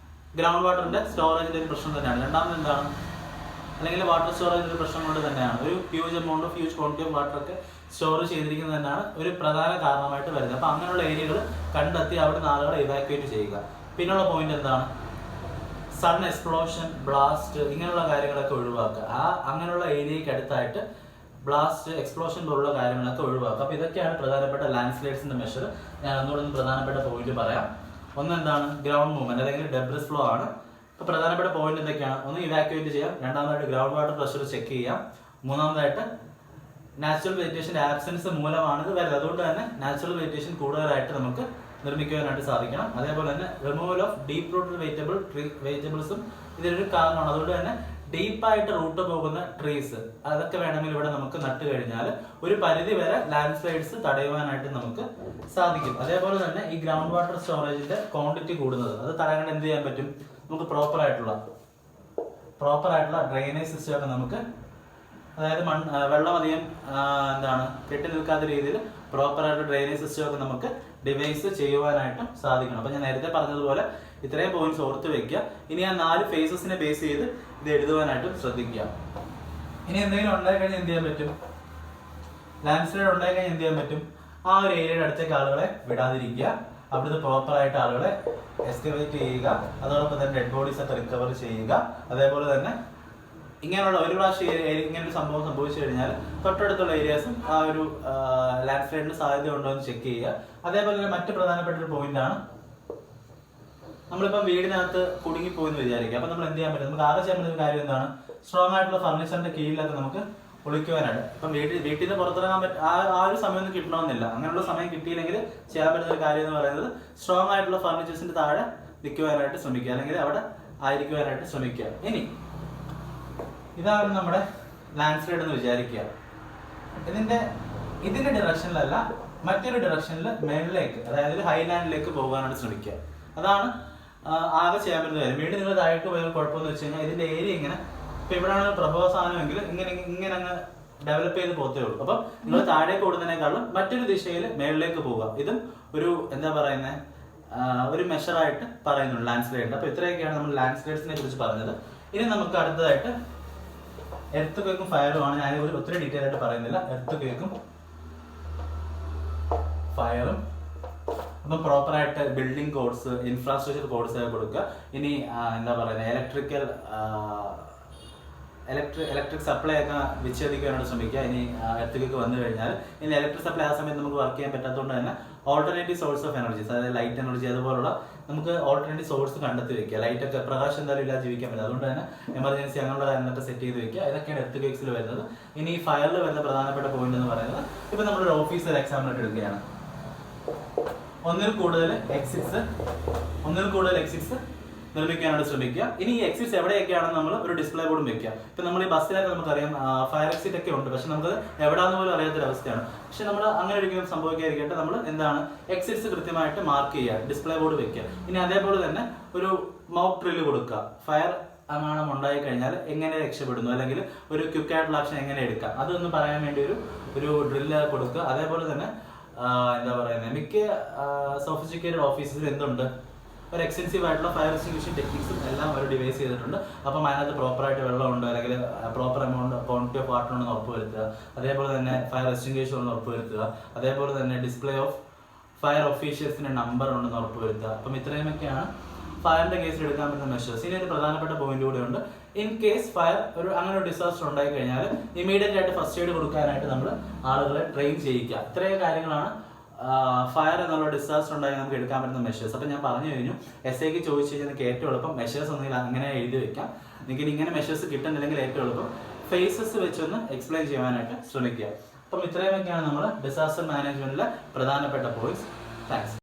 ഗ്രൗണ്ട് വാട്ടറിന്റെ സ്റ്റോറേജിന്റെ ഒരു പ്രശ്നം തന്നെയാണ്. രണ്ടാമത് എന്താണ്? അല്ലെങ്കിൽ വാട്ടർ സ്റ്റോറേജ് ഒരു പ്രശ്നം കൊണ്ട് തന്നെയാണ്. ഒരു ഹ്യൂജ് ക്വാണ്ടിറ്റി ഓഫ് വാട്ടർ ഒക്കെ സ്റ്റോർ ചെയ്തിരിക്കുന്നത് തന്നെയാണ് ഒരു പ്രധാന കാരണമായിട്ട് വരുന്നത്. അപ്പൊ അങ്ങനെയുള്ള ഏരിയകൾ കണ്ടെത്തി അവിടുന്ന് ആളുകളെ ഇവാക്യുവേറ്റ് ചെയ്യുക. പിന്നുള്ള പോയിന്റ് എന്താണ്? സൺ എക്സ്പ്ലോഷൻ, ബ്ലാസ്റ്റ്, ഇങ്ങനെയുള്ള കാര്യങ്ങളൊക്കെ ഒഴിവാക്കുക. അങ്ങനെയുള്ള ഏരിയയ്ക്ക് അടുത്തായിട്ട് ബ്ലാസ്റ്റ്, എക്സ്പ്ലോഷൻ പോലുള്ള കാര്യങ്ങളൊക്കെ ഒഴിവാക്കുക. അപ്പൊ ഇതൊക്കെയാണ് പ്രധാനപ്പെട്ട ലാൻഡ് സ്ലൈഡ്സിന്റെ മെഷർ. ഞാൻ ഒന്നുകൂടെ പ്രധാനപ്പെട്ട പോയിന്റ് പറയാം. ഒന്ന് എന്താണ്? ഗ്രൗണ്ട് മൂവ്മെന്റ് അല്ലെങ്കിൽ ഡെബ്രിസ് ഫ്ലോ ആണ്. ഇപ്പൊ പ്രധാനപ്പെട്ട പോയിന്റ് എന്തൊക്കെയാണ്? ഒന്ന് ഇവാക്യുവേറ്റ് ചെയ്യാം, രണ്ടാമതായിട്ട് ഗ്രൗണ്ട് വാട്ടർ പ്രഷർ ചെക്ക് ചെയ്യാം, മൂന്നാമതായിട്ട് നാച്ചുറൽ വെജിറ്റേഷന്റെ ആബ്സെൻസ് മൂലമാണ് ഇത് വരുന്നത്. അതുകൊണ്ട് തന്നെ നാച്ചുറൽ വെജിറ്റേഷൻ കൂടുതലായിട്ട് നമുക്ക് നിർമ്മിക്കുവാനായിട്ട് സാധിക്കണം. അതേപോലെ തന്നെ റിമൂവൽ ഓഫ് ഡീപ്പ് റൂട്ടഡ് വെജിറ്റബിൾസും ഇതിനൊരു കാരണമാണ്. അതുകൊണ്ട് തന്നെ ഡീപ്പായിട്ട് റൂട്ട് പോകുന്ന ട്രീസ് അതൊക്കെ വേണമെങ്കിൽ ഇവിടെ നമുക്ക് നട്ട് കഴിഞ്ഞാൽ ഒരു പരിധി വരെ ലാൻഡ് സ്ലൈഡ്സ് തടയുവാനായിട്ട് നമുക്ക് സാധിക്കും. അതേപോലെ തന്നെ ഈ ഗ്രൗണ്ട് വാട്ടർ സ്റ്റോറേജിന്റെ ക്വാണ്ടിറ്റി കൂടുന്നത് അത് തടയാൻ എന്ത് ചെയ്യാൻ പറ്റും? നമുക്ക് പ്രോപ്പർ ആയിട്ടുള്ള ഡ്രെയിനേജ് സിസ്റ്റം ഒക്കെ നമുക്ക്, അതായത് വെള്ളം അധികം കെട്ടി നിൽക്കാത്ത രീതിയിൽ പ്രോപ്പറായിട്ട് ഡ്രെയിനേജ് സിസ്റ്റം ഒക്കെ നമുക്ക് ഡിവൈസ് ചെയ്യുവാനായിട്ടും സാധിക്കണം. അപ്പൊ ഞാൻ നേരത്തെ പറഞ്ഞതുപോലെ ഇത്രയും പോയിന്റ്സ് ഓർത്ത് വെക്കുക. ഇനി ആ 4 ഫേസസിനെ ബേസ് ചെയ്ത് ഇത് എഴുതുവാനായിട്ടും ശ്രദ്ധിക്കുക. ഇനി എന്തെങ്കിലും ഉണ്ടായിക്കഴിഞ്ഞാൽ എന്ത് ചെയ്യാൻ പറ്റും? ലാൻഡ് സ്ലൈഡ് ഉണ്ടായിക്കഴിഞ്ഞാൽ എന്ത് ചെയ്യാൻ പറ്റും? ആ ഒരു ഏരിയയുടെ അടുത്തേക്ക് ആളുകളെ വിടാതിരിക്കുക, അവിടുത്തെ പ്രോപ്പറായിട്ട് ആളുകളെ എസ്കവേറ്റ് ചെയ്യുക, അതോടൊപ്പം തന്നെ ഡെഡ് ബോഡീസ് ഒക്കെ റിക്കവർ ചെയ്യുക. അതേപോലെ തന്നെ ഇങ്ങനെയുള്ള ഒരു പ്രാവശ്യം ഇങ്ങനൊരു സംഭവം സംഭവിച്ചു കഴിഞ്ഞാൽ തൊട്ടടുത്തുള്ള ഏരിയാസും ആ ഒരു ലാൻഡ് സ്ലൈഡിന് സാധ്യത ഉണ്ടോ എന്ന് ചെക്ക് ചെയ്യുക. അതേപോലെ തന്നെ മറ്റു പ്രധാനപ്പെട്ട ഒരു പോയിന്റ് ആണ്, നമ്മളിപ്പം വീടിനകത്ത് കുടുങ്ങിപ്പോയെന്ന് വിചാരിക്കുക. അപ്പൊ നമ്മൾ എന്ത് ചെയ്യാൻ പറ്റും? നമുക്ക് ആകെ ചെയ്യാൻ പറ്റുന്ന കാര്യം എന്താണ്? സ്ട്രോങ് ആയിട്ടുള്ള ഫർണിച്ചറിന്റെ കീഴിലൊക്കെ നമുക്ക് ഒളിക്കുവാനായിട്ട്. ഇപ്പം വീട്ടിൽ നിന്ന് പുറത്തിറങ്ങാൻ ആ ഒരു സമയം ഒന്നും കിട്ടണമെന്നില്ല. അങ്ങനെയുള്ള സമയം കിട്ടിയില്ലെങ്കിൽ ചെയ്യാൻ പറ്റുന്ന ഒരു കാര്യം എന്ന് പറയുന്നത് സ്ട്രോങ് ആയിട്ടുള്ള ഫർണിച്ചേഴ്സിന്റെ താഴെ നിൽക്കുവാനായിട്ട് ശ്രമിക്കുക, അല്ലെങ്കിൽ അവിടെ ആയിരിക്കുവാനായിട്ട് ശ്രമിക്കുക. ഇനി ഇതാണ് നമ്മുടെ ലാൻഡ് സ്ലൈഡ് എന്ന് വിചാരിക്കുക. ഇതിന്റെ ഡിറക്ഷനിലല്ല, മറ്റൊരു ഡിറക്ഷനിൽ മേളിലേക്ക്, അതായത് ഹൈലാൻഡിലേക്ക് പോകാനായിട്ട് ശ്രമിക്കുക. അതാണ് ആകെ ചെയ്യാൻ പറ്റുന്ന കാര്യം. വീണ്ടും നിങ്ങൾ താഴേക്ക് പോയാൽ കുഴപ്പമെന്ന് വെച്ച് കഴിഞ്ഞാൽ ഇതിന്റെ ഏരിയ ഇങ്ങനെ, ഇപ്പൊ ഇവിടെയാണ് പ്രഭവ സാധനമെങ്കിൽ ഇങ്ങനെ അങ്ങ് ഡെവലപ്പ് ചെയ്ത് പോകത്തേ ഉള്ളൂ. അപ്പൊ നിങ്ങൾ താഴേക്ക് ഓടുന്നതിനേക്കാളും മറ്റൊരു ദിശയിൽ മേളിലേക്ക് പോവുക. ഇതും ഒരു ഒരു മെഷറായിട്ട് പറയുന്നുണ്ട് ലാൻഡ് സ്ലൈഡിൽ. അപ്പൊ ഇത്രയൊക്കെയാണ് നമ്മൾ ലാൻഡ് സ്ലൈഡ്സിനെ കുറിച്ച് പറഞ്ഞത്. ഇനി നമുക്ക് അടുത്തതായിട്ട് എർത്ത് ക്വേക്കും ഫയറുമാണ്. ഞാൻ ഒത്തിരി ഡീറ്റെയിൽ ആയിട്ട് പറയുന്നില്ല. എർത്ത് ക്വേക്കും ഫയറും അപ്പം പ്രോപ്പറായിട്ട് ബിൽഡിംഗ് കോഡ്സ്, ഇൻഫ്രാസ്ട്രക്ചർ കോഡ്സ് ഒക്കെ കൊടുക്കുക. ഇനി ഇലക്ട്രിക് സപ്ലൈ ഒക്കെ വിച്ഛേദിക്കാനായിട്ട് ശ്രമിക്കുക. ഇനി എർത്ത് വന്നു കഴിഞ്ഞാൽ ഇനി ഇലക്ട്രിക് സപ്ലൈ ആ സമയത്ത് നമുക്ക് വർക്ക് ചെയ്യാൻ പറ്റാത്തതുകൊണ്ട് തന്നെ ഓൾട്ടർനേറ്റീവ് സോഴ്സ് ഓഫ് എനർജീസ്, അതായത് ലൈറ്റ് എനർജി അതുപോലുള്ള നമുക്ക് ഓൾട്ടർനേറ്റീവ് സോഴ്സ് കണ്ടെത്തി വെക്കുക. ലൈറ്റ് ഒക്കെ പ്രകാശം എന്തായാലും ഇല്ലാതെ ജീവിക്കാൻ പറ്റില്ല. അതുകൊണ്ട് തന്നെ എമർജൻസി അങ്ങനെയുള്ള കാര്യങ്ങളൊക്കെ സെറ്റ് ചെയ്ത് വെക്കുക. ഇതൊക്കെയാണ് എർത്ത് ക്വേക്സിൽ വരുന്നത്. ഇനി ഫയറിൽ വരുന്ന പ്രധാനപ്പെട്ട പോയിന്റ് എന്ന് പറയുന്നത്, ഇപ്പൊ നമ്മളൊരു ഓഫീസർ എക്സാമ്പിൾ എടുക്കുകയാണ്. ഒന്നിൽ കൂടുതൽ എക്സിറ്റ്സ് നിർമ്മിക്കാനായിട്ട് ശ്രമിക്കുക. ഇനി ഈ എക്സിറ്റ്സ് എവിടെയൊക്കെയാണെന്ന് നമ്മൾ ഒരു ഡിസ്പ്ലേ ബോർഡും വെക്കുക. ഇപ്പൊ നമ്മൾ ഈ ബസ്സിലൊക്കെ നമുക്കറിയാം ഫയർ എക്സിറ്റ് ഒക്കെ ഉണ്ട്, പക്ഷെ നമുക്ക് എവിടാന്ന് പോലും അറിയാത്തൊരവസ്ഥയാണ്. പക്ഷെ നമ്മൾ അങ്ങനെ ഒരിക്കലും സംഭവിക്കാതിരിക്കട്ടെ, നമ്മൾ എക്സിറ്റ്സ് കൃത്യമായിട്ട് മാർക്ക് ചെയ്യുക, ഡിസ്പ്ലേ ബോർഡ് വെക്കുക. ഇനി അതേപോലെ തന്നെ ഒരു മൗക്ക് ഡ്രില്ല് കൊടുക്കുക. ഫയർ അങ്ങാണം ഉണ്ടായി കഴിഞ്ഞാൽ എങ്ങനെ രക്ഷപ്പെടുന്നു, അല്ലെങ്കിൽ ഒരു ക്വിക്ക് ആയിട്ടുള്ള ആക്ഷൻ എങ്ങനെ എടുക്കാം, അതൊന്ന് പറയാൻ വേണ്ടി ഒരു ഡ്രില്ല് കൊടുക്കുക. അതേപോലെ തന്നെ മിക്ക സോഫിസ്റ്റിക്കേറ്റഡ് ഓഫീസിൽ എന്തുണ്ട്, ഒരു എക്സ്റ്റെൻസീവ് ആയിട്ടുള്ള ഫയർ എക്സ്റ്റിങ്ക്വിഷിംഗ് ടെക്നിക്സും എല്ലാം അവർ ഡിവൈസ് ചെയ്തിട്ടുണ്ട്. അപ്പം അതിനകത്ത് പ്രോപ്പറായിട്ട് വെള്ളമുണ്ട്, അല്ലെങ്കിൽ പ്രോപ്പർ ക്വാണ്ടിറ്റി ഓഫ് വാട്ടർ ഉണ്ടെന്ന് ഉറപ്പുവരുത്തുക. അതേപോലെ തന്നെ ഫയർ എക്സ്റ്റിങ്ക്വിഷർ ഉണ്ടെന്ന് ഉറപ്പുവരുത്തുക. അതേപോലെ തന്നെ ഡിസ്പ്ലേ ഓഫ് ഫയർ ഒഫീഷ്യൽസിന്റെ നമ്പർ ഉണ്ടെന്ന് ഉറപ്പുവരുത്തുക. അപ്പം ഇത്രയുമൊക്കെയാണ് ഫയറിന്റെ കേസിൽ എടുക്കാൻ പറ്റുന്ന മെഷേഴ്സ്. ഇനി ഒരു പ്രധാനപ്പെട്ട പോയിന്റ് കൂടെ ഉണ്ട്. ഇൻ കേസ് ഫയർ അങ്ങനെ ഒരു ഡിസാസ്റ്റർ ഉണ്ടായി കഴിഞ്ഞാൽ ഇമീഡിയറ്റ് ആയിട്ട് ഫസ്റ്റ് എയ്ഡ് കൊടുക്കാനായിട്ട് നമ്മൾ ആളുകളെ ട്രെയിൻ ചെയ്യിക്കുക. ഇത്രയും കാര്യങ്ങളാണ് ഫയർ എന്നുള്ള ഡിസാസ്റ്റർ ഉണ്ടായി നമുക്ക് എടുക്കാൻ പറ്റുന്ന മെഷേഴ്സ്. അപ്പം ഞാൻ പറഞ്ഞു കഴിഞ്ഞു, എസ്ഐക്ക് ചോദിച്ചു കഴിഞ്ഞാൽ നിങ്ങൾക്ക് ഏറ്റവും എളുപ്പം മെഷേഴ്സ് ഒന്നെങ്കിൽ അങ്ങനെ എഴുതി വെക്കാം. നിങ്ങൾക്ക് ഇങ്ങനെ മെഷേഴ്സ് കിട്ടുന്നില്ലെങ്കിൽ ഏറ്റവും എളുപ്പം ഫേസസ് വെച്ചൊന്ന് എക്സ്പ്ലെയിൻ ചെയ്യാനായിട്ട് ശ്രമിക്കുക. അപ്പം ഇത്രയുമൊക്കെയാണ് നമ്മൾ ഡിസാസ്റ്റർ മാനേജ്മെന്റിലെ പ്രധാനപ്പെട്ട പോയിന്റ്സ്. താങ്ക്സ്.